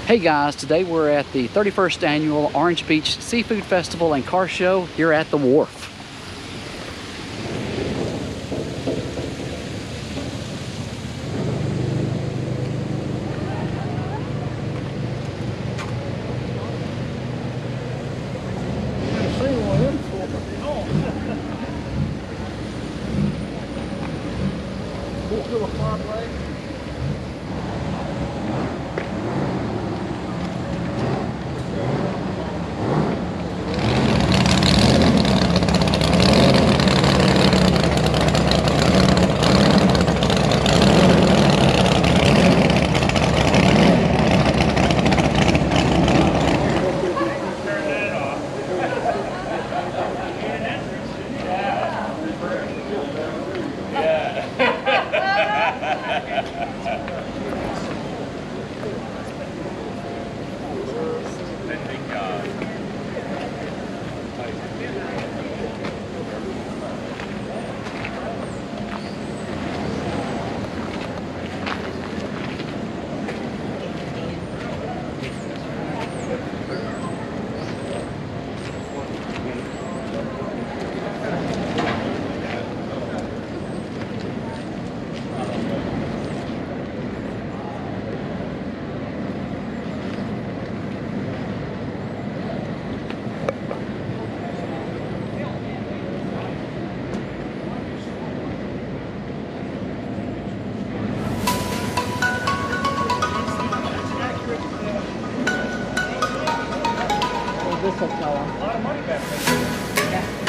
Hey guys, today we're at the 31st Annual Orange Beach Seafood Festival and Car Show here at the Wharf. This will tell them. A lot of money back there. Yeah.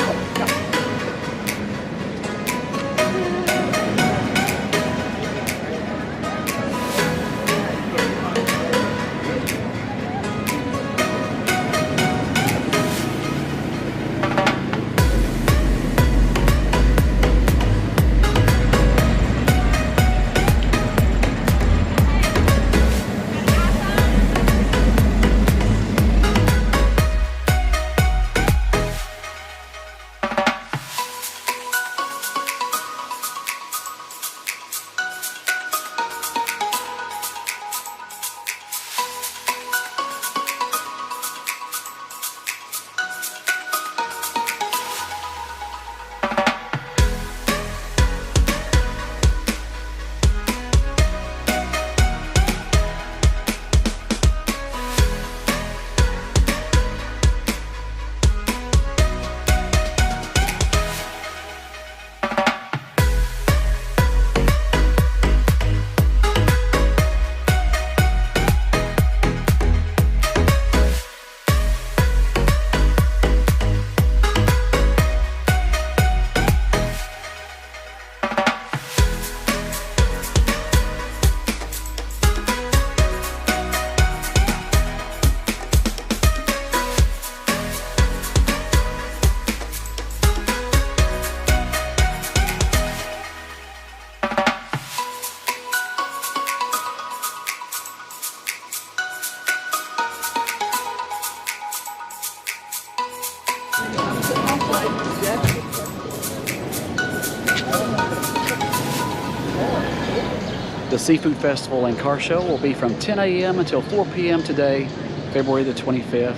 The Seafood Festival and Car Show will be from 10 a.m. until 4 p.m. today, February the 25th,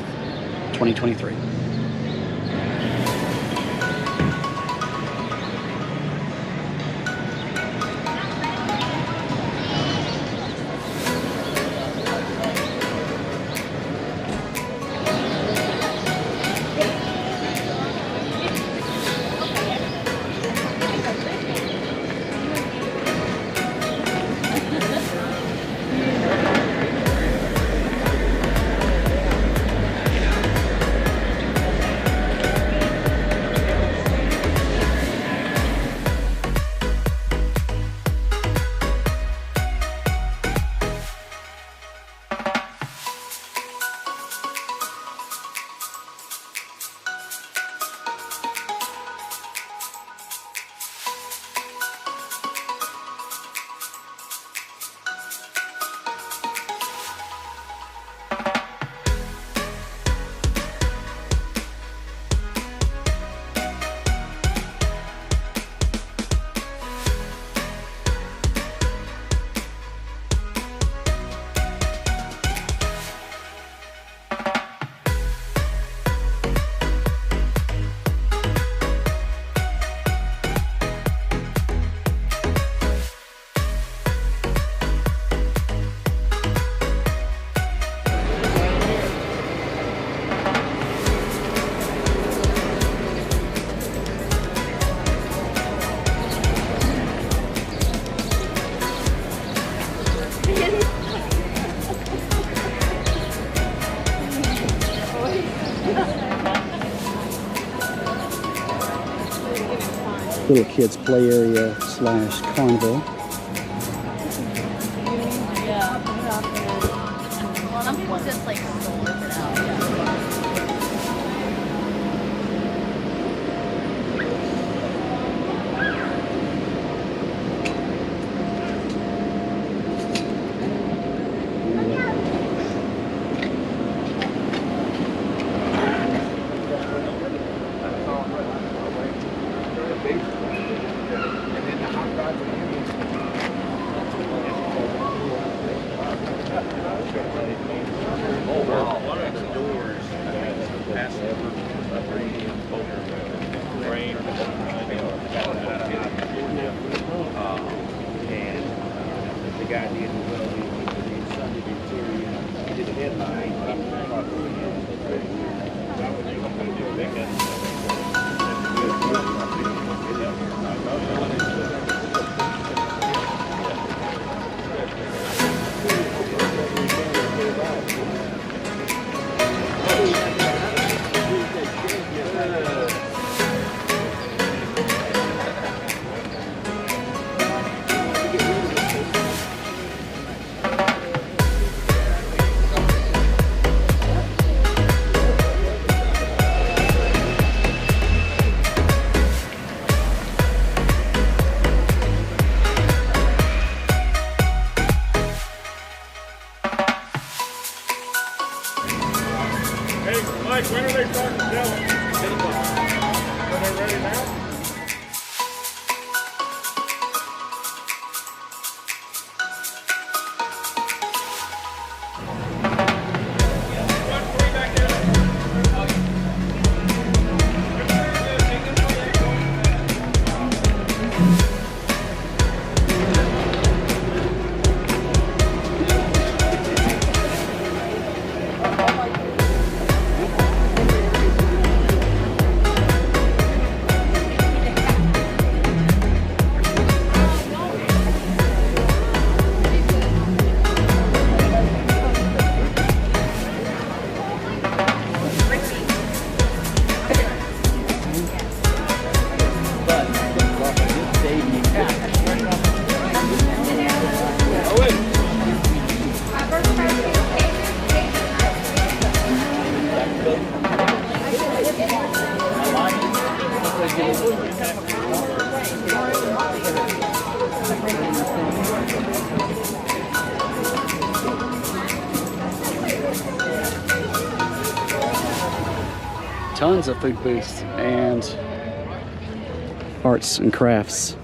2023. little kids play area slash carnival. Yeah, put it out there. Well, some people just like slurp it out. Mike, when are they starting to sell it? Are they ready now? Tons of food booths and arts and crafts.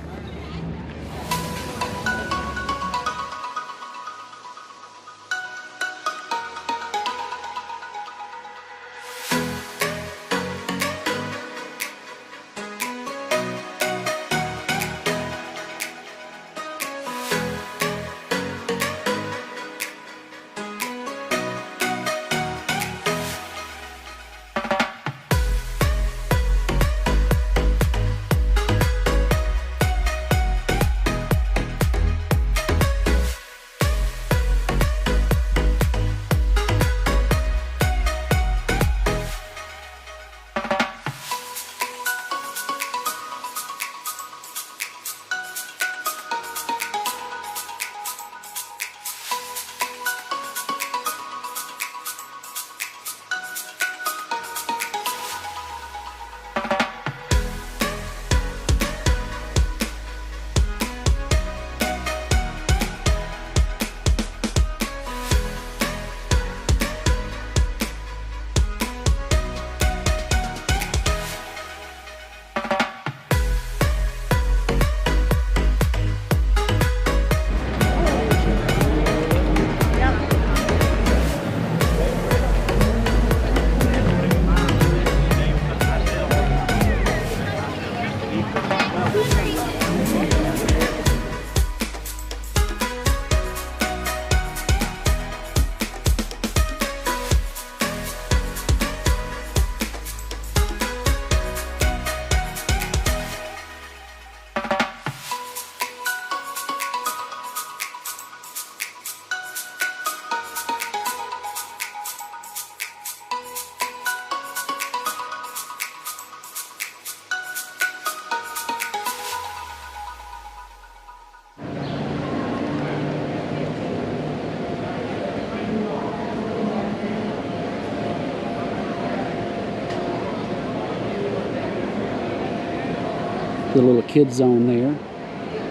The little kid zone there.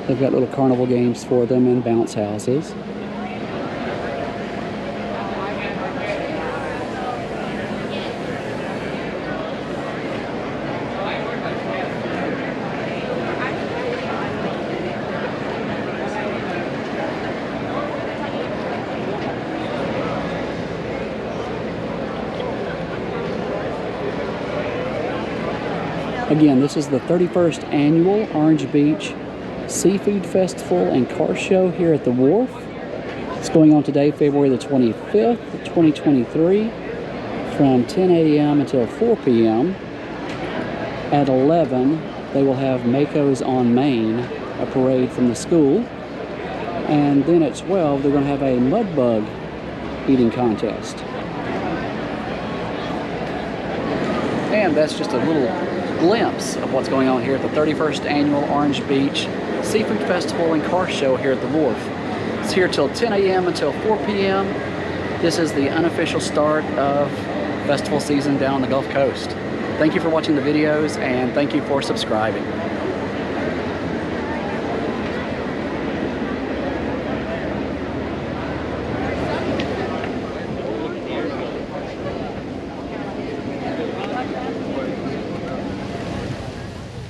They've got little carnival games for them and bounce houses. Again, this is the 31st annual Orange Beach Seafood Festival and Car Show here at the Wharf. It's going on today, February the 25th, 2023, from 10 a.m. until 4 p.m. At 11, they will have Mako's on Main, a parade from the school. And then at 12, they're going to have a mud bug eating contest. And that's just a little glimpse of what's going on here at the 31st annual Orange Beach Seafood Festival and Car Show here at the Wharf. It's here till 10 a.m. until 4 p.m. This is the unofficial start of festival season down the Gulf Coast. Thank you for watching the videos, and thank you for subscribing.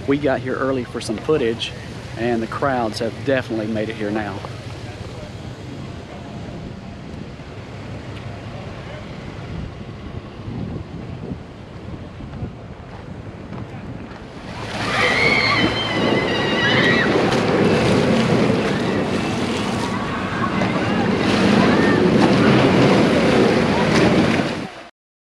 We got here early for some footage, and the crowds have definitely made it here now.